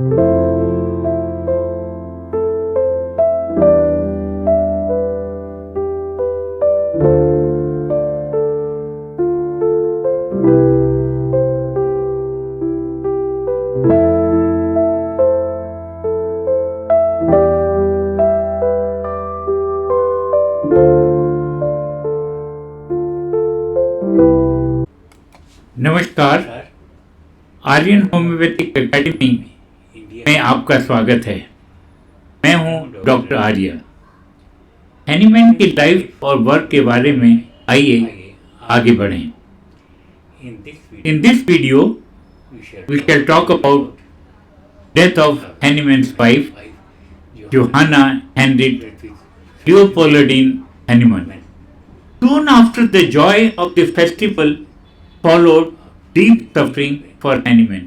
नमस्कार। Aryan homeopathic academy में आपका स्वागत है। मैं हूं डॉक्टर आर्य। हैनीमैन की लाइफ और वर्क के बारे में आइए आगे बढ़ें। In this video we shall talk about death of Hahnemann's wife, Johanna Henriette Leopoldine Hahnemann. Soon after the joy of the festival followed deep suffering for Hahnemann.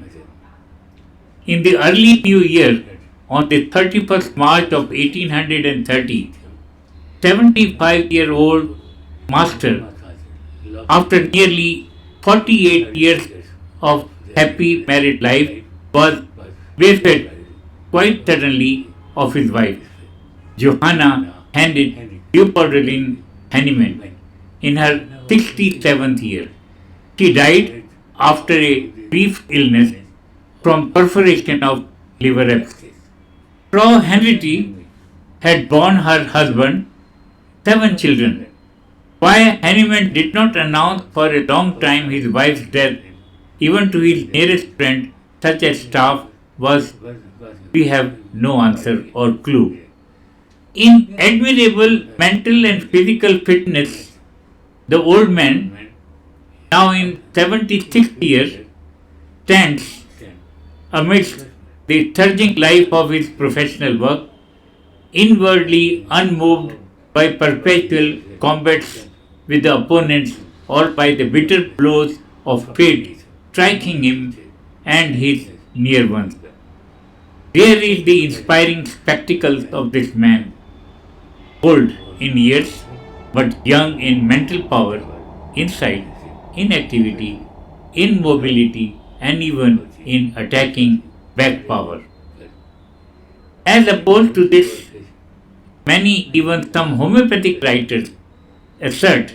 In the early new year, on the 31st March of 1830, 75-year-old master, after nearly 48 years of happy married life, was bereft quite suddenly of his wife, Johanna Henriette Leopoldine Hahnemann, in her 67th year. She died after a brief illness from perforation of liver abscess. Frau Henriette had borne her husband 7 children. Why Hahnemann did not announce for a long time his wife's death, even to his nearest friend, such as staff, we have no answer or clue. In admirable mental and physical fitness, the old man, now in 76 years, stands amidst the surging life of his professional work, inwardly unmoved by perpetual combats with the opponents or by the bitter blows of fate striking him and his near ones. There is the inspiring spectacle of this man, old in years but young in mental power, insight, in activity, in mobility, and even in attacking back power. As opposed to this, many, even some homeopathic writers, assert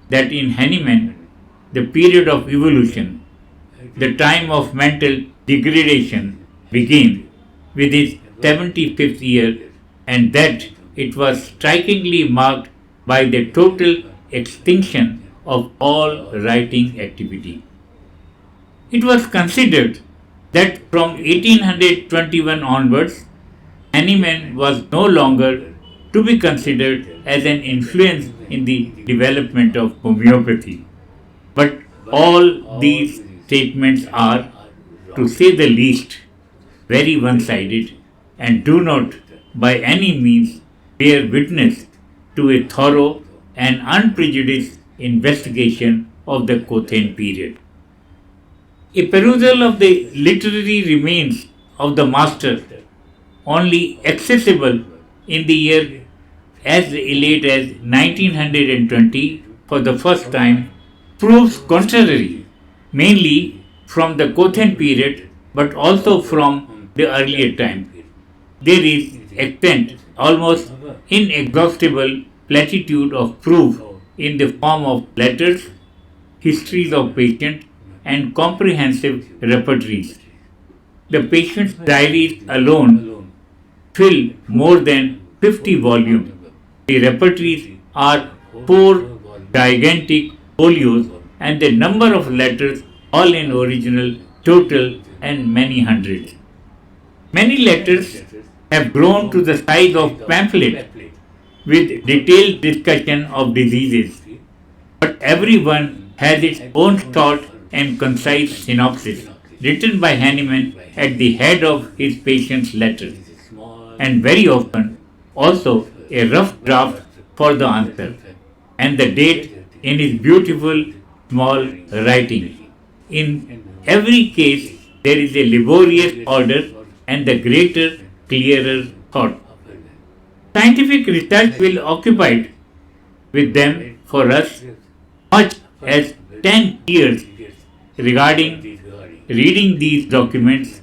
that in Hahnemann, the period of evolution, the time of mental degradation, began with his 75th year, and that it was strikingly marked by the total extinction of all writing activity. It was considered that from 1821 onwards, Hahnemann was no longer to be considered as an influence in the development of homeopathy. But all these statements are, to say the least, very one-sided and do not by any means bear witness to a thorough and unprejudiced investigation of the Cothane period. A perusal of the literary remains of the master, only accessible in the year as late as 1920 for the first time, proves contrary, mainly from the Cothane period but also from the earlier time. There is extant almost inexhaustible platitude of proof in the form of letters, histories of patients, and comprehensive repertories. The patient's diaries alone fill more than 50 volumes. The repertories are 4 gigantic folios, and the number of letters, all in original, total and many hundreds. Many letters have grown to the size of pamphlets with detailed discussion of diseases, but every one has its own short and concise synopsis written by Hahnemann at the head of his patient's letters, and very often also a rough draft for the answer, and the date in his beautiful small writing. In every case, there is a laborious order and the greater, clearer thought. Scientific research will occupy with them for us much as 10 years regarding reading these documents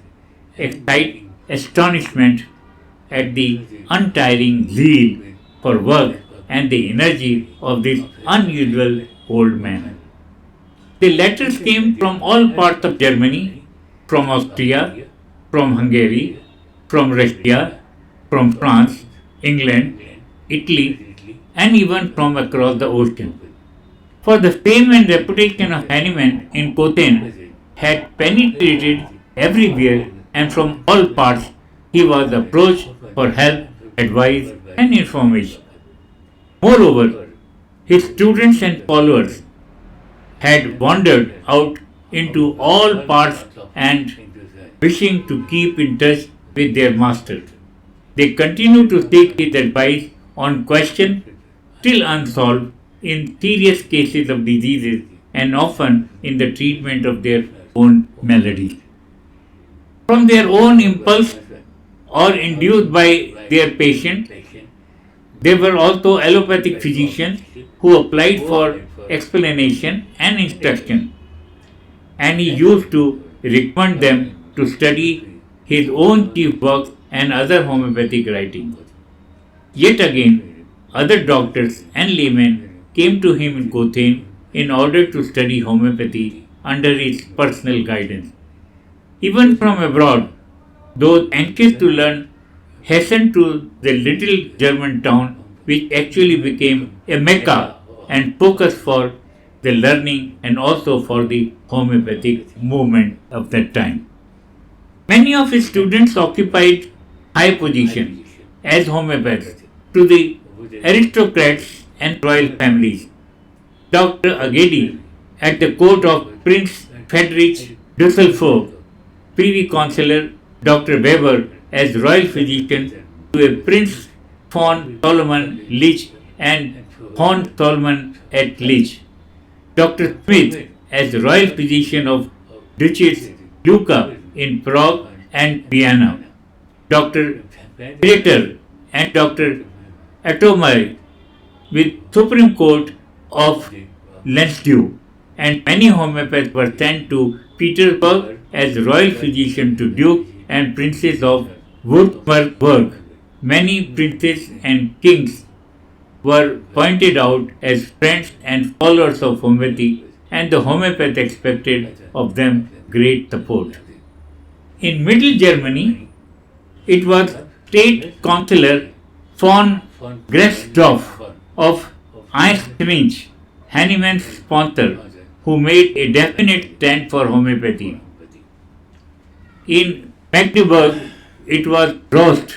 excite astonishment at the untiring zeal for work and the energy of this unusual old man. The letters came from all parts of Germany, from Austria, from Hungary, from Russia, from France, England, Italy, and even from across the ocean. For the fame and reputation of Hahnemann in Cothen had penetrated everywhere, and from all parts he was approached for help, advice, and information. Moreover, his students and followers had wandered out into all parts and wishing to keep in touch with their master. They continue to seek his advice on questions still unsolved in serious cases of diseases and often in the treatment of their own maladies. From their own impulse or induced by their patient, there were also allopathic physicians who applied for explanation and instruction, and he used to recommend them to study his own chief works and other homeopathic writings. Yet again, other doctors and laymen came to him in Cothen in order to study homeopathy under his personal guidance. Even from abroad, those anxious to learn hastened to the little German town which actually became a mecca and focus for the learning and also for the homeopathic movement of that time. Many of his students occupied high positions as homeopaths to the aristocrats and royal families. Dr. Agedi at the court of Prince Friedrich Dusselforth, Privy Councillor Dr. Weber as royal physician to a Prince von Solomon Lich and von Solomon at Lich. Dr. Smith as royal physician of Duchess Luca in Prague and Vienna. Dr. Peter and Dr. Atomai with Supreme Court of Landstuhl, and many homeopaths were sent to Petersburg as royal physician to Duke and Princes of Württemberg. Many princes and kings were pointed out as friends and followers of homeopathy, and the homeopath expected of them great support. In Middle Germany, it was State Councillor von Gressdorf of Eisenach, Hahnemann's sponsor, who made a definite stand for homeopathy. In Magdeburg, it was Rost,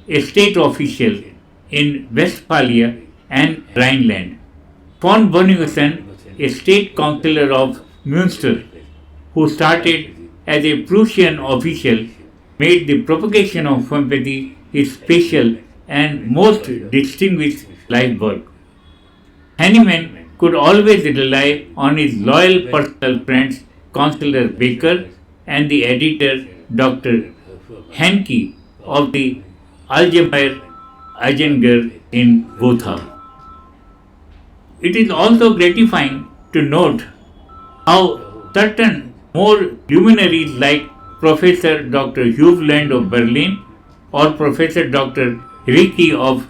a state official in Westphalia and Rhineland. Von Bonnissen, a state councillor of Münster, who started as a Prussian official, made the propagation of homeopathy his special and most distinguished life work. Hahnemann could always rely on his loyal personal friends, Councillor Baker and the editor Dr. Henke of the Allgemeine Eigenger in Gotha. It is also gratifying to note how certain more luminaries like Professor Dr. Hugland of Berlin or Professor Dr. Ricci of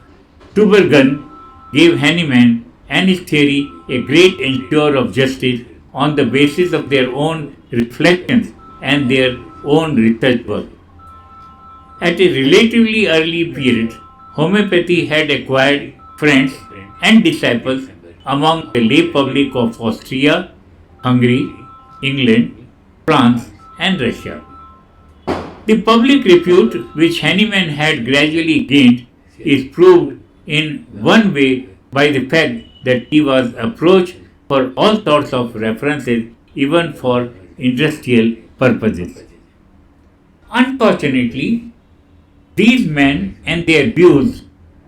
Tübingen gave Hahnemann and his theory a great ensure of justice on the basis of their own reflections and their own research work. At a relatively early period, homeopathy had acquired friends and disciples among the lay public of Austria, Hungary, England, France, and Russia. The public repute which Hahnemann had gradually gained is proved in one way by the fact that he was approached for all sorts of references, even for industrial purposes. Unfortunately, these men and their views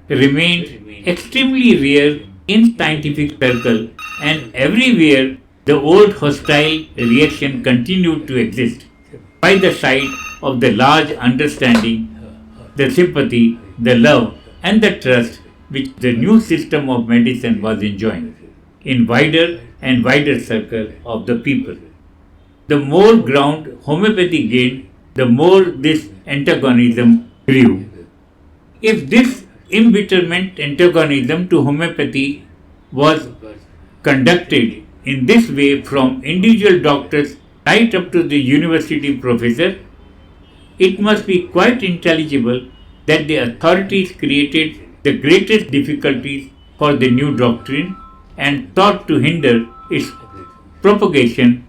remained extremely rare in scientific circles, and everywhere the old hostile reaction continued to exist by the side of the large understanding, the sympathy, the love, and the trust which the new system of medicine was enjoying in wider and wider circle of the people. The more ground homeopathy gained, the more this antagonism grew. If this embitterment antagonism to homeopathy was conducted in this way from individual doctors right up to the university professor, it must be quite intelligible that the authorities created the greatest difficulties for the new doctrine and sought to hinder its propagation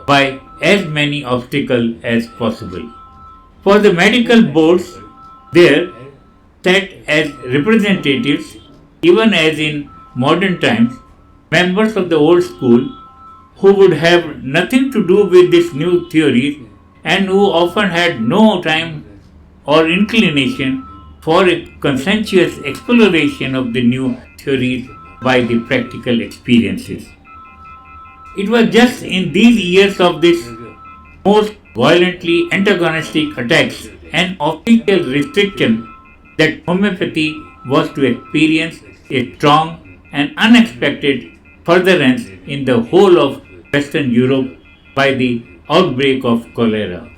by as many obstacles as possible. For the medical boards, there sat as representatives, even as in modern times, members of the old school who would have nothing to do with these new theories and who often had no time or inclination for a conscientious exploration of the new theories by the practical experiences. It was just in these years of this most violently antagonistic attacks and official restriction that homeopathy was to experience a strong and unexpected furtherance in the whole of Western Europe by the outbreak of cholera.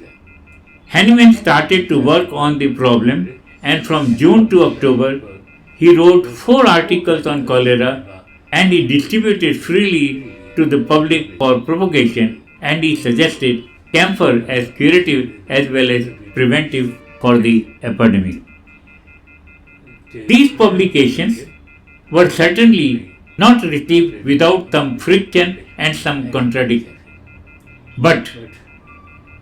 Hahnemann started to work on the problem, and from June to October he wrote 4 articles on cholera and he distributed freely to the public for propagation, and he suggested camphor as curative as well as preventive for the epidemic. These publications were certainly not received without some friction and some contradiction. But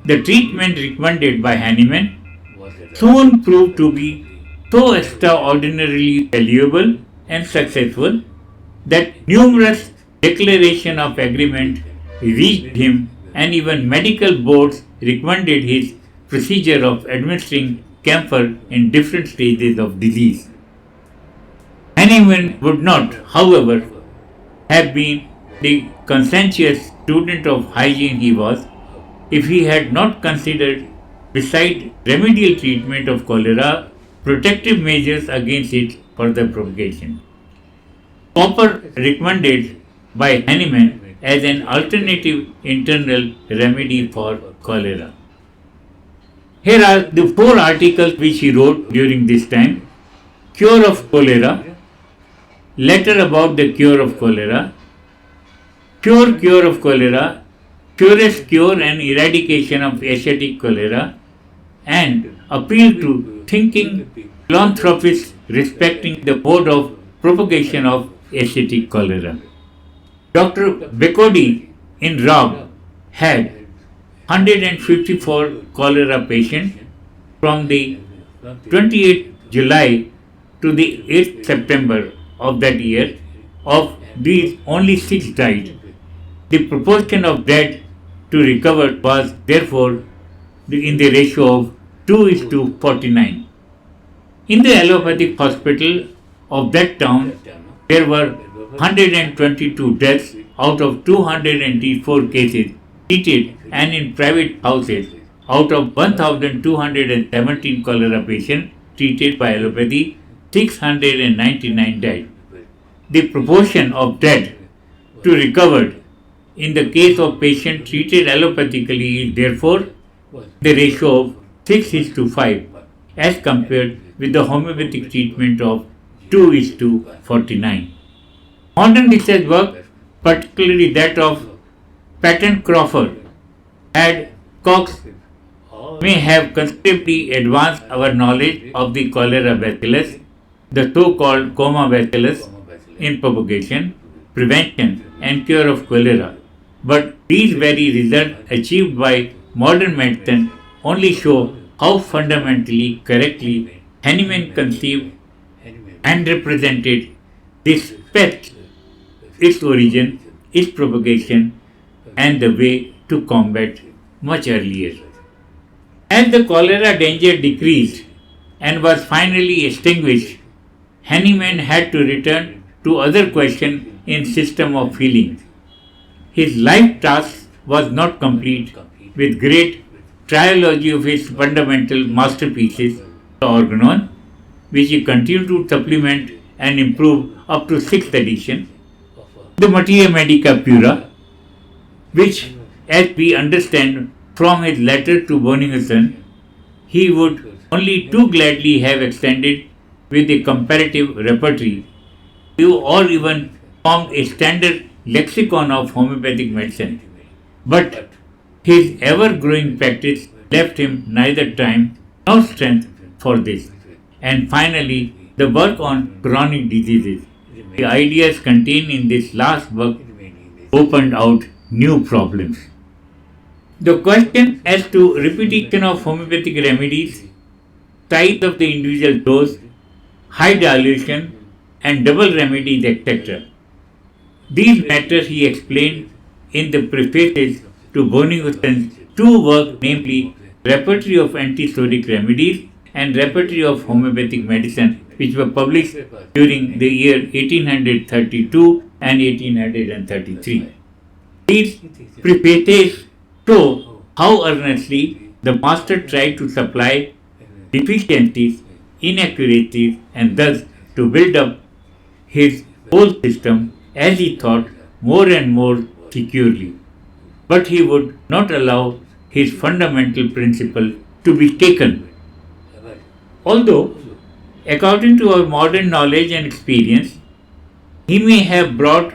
the treatment recommended by Hahnemann soon proved to be so extraordinarily valuable and successful that numerous declarations of agreement reached him, and even medical boards recommended his procedure of administering camphor in different stages of disease. Hahnemann would not, however, have been the conscientious student of hygiene he was if he had not considered, beside remedial treatment of cholera, protective measures against its further propagation. Copper recommended by Hahnemann as an alternative internal remedy for cholera. Here are the 4 articles which he wrote during this time: Cure of Cholera, Letter about the Cure of Cholera, Cure of Cholera, Purest Cure and Eradication of Asiatic Cholera, and Appeal to Thinking Philanthropists Respecting the Mode of Propagation of Asiatic Cholera. Dr. Becodi in Robb had 154 cholera patients from the 28th July to the 8th September of that year. Of these, only 6 died. The proportion of dead to recovered was therefore in the ratio of 2:49. In the allopathic hospital of that town, there were 122 deaths out of 284 cases treated, and in private houses, out of 1,217 cholera patients treated by allopathy, 699 died. The proportion of dead to recovered in the case of patients treated allopathically is therefore the ratio of 6:5 as compared with the homeopathic treatment of 2:49. Modern research work, particularly that of Patton Crawford and Cox, may have considerably advanced our knowledge of the cholera bacillus, the so-called coma bacillus, in propagation, prevention and cure of cholera. But these very results achieved by modern medicine only show how fundamentally correctly Hahnemann conceived and represented this pest, its origin, its propagation, and the way to combat much earlier. As the cholera danger decreased and was finally extinguished, Hahnemann had to return to other questions in system of healing. His life task was not complete with great trilogy of his fundamental masterpieces, the Organon, which he continued to supplement and improve up to 6th edition, the Materia Medica Pura, which, as we understand from his letter to Bonington, he would only too gladly have extended with a comparative repertory or even formed a standard lexicon of homeopathic medicine. But his ever growing practice left him neither time nor strength for this. And finally, the work on chronic diseases. The ideas contained in this last work opened out new problems. The question as to repetition of homeopathic remedies, size of the individual dose, high dilution, and double remedies, etc. These matters he explained in the prefaces to Bonihussen's two works, namely Repertory of Antisodic Remedies and Repertory of Homeopathic Medicine, which were published during the year 1832 and 1833. These prefaces show how earnestly the master tried to supply deficiencies, inaccuracies, and thus to build up his whole system as he thought more and more securely. But he would not allow his fundamental principle to be taken. Although, according to our modern knowledge and experience, he may have brought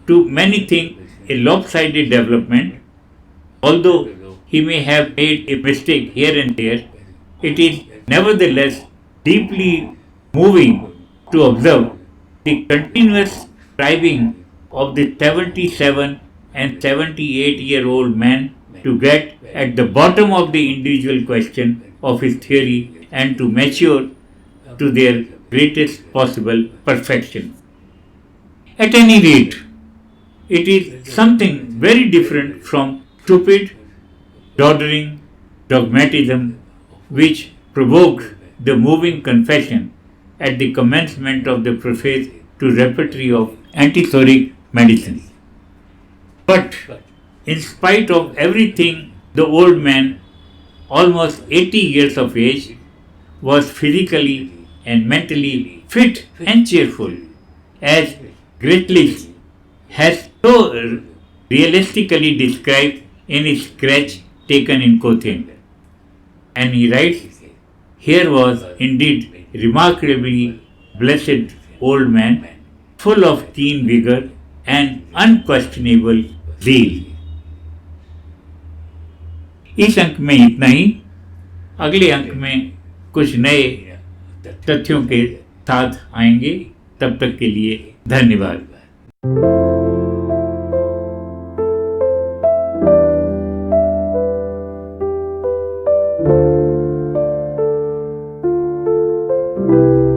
to many things a lopsided development, although he may have made a mistake here and there, it is nevertheless deeply moving to observe the continuous striving of the 77 and 78-year-old man to get at the bottom of the individual question of his theory and to mature to their greatest possible perfection. At any rate, it is something very different from stupid, doddering dogmatism which provoked the moving confession at the commencement of the preface to Repertory of Antisodic Medicine. But in spite of everything, the old man, almost 80 years of age, was physically and mentally fit and cheerful, as Gretlich has so realistically described in his sketch taken in Cothen. And he writes, here was indeed a remarkably blessed old man, full of keen vigor and unquestionable zeal. इस अंक में इतना ही। अगले अंक में कुछ नए तथ्यों के साथ आएंगे। तब तक के लिए धन्यवाद। thank you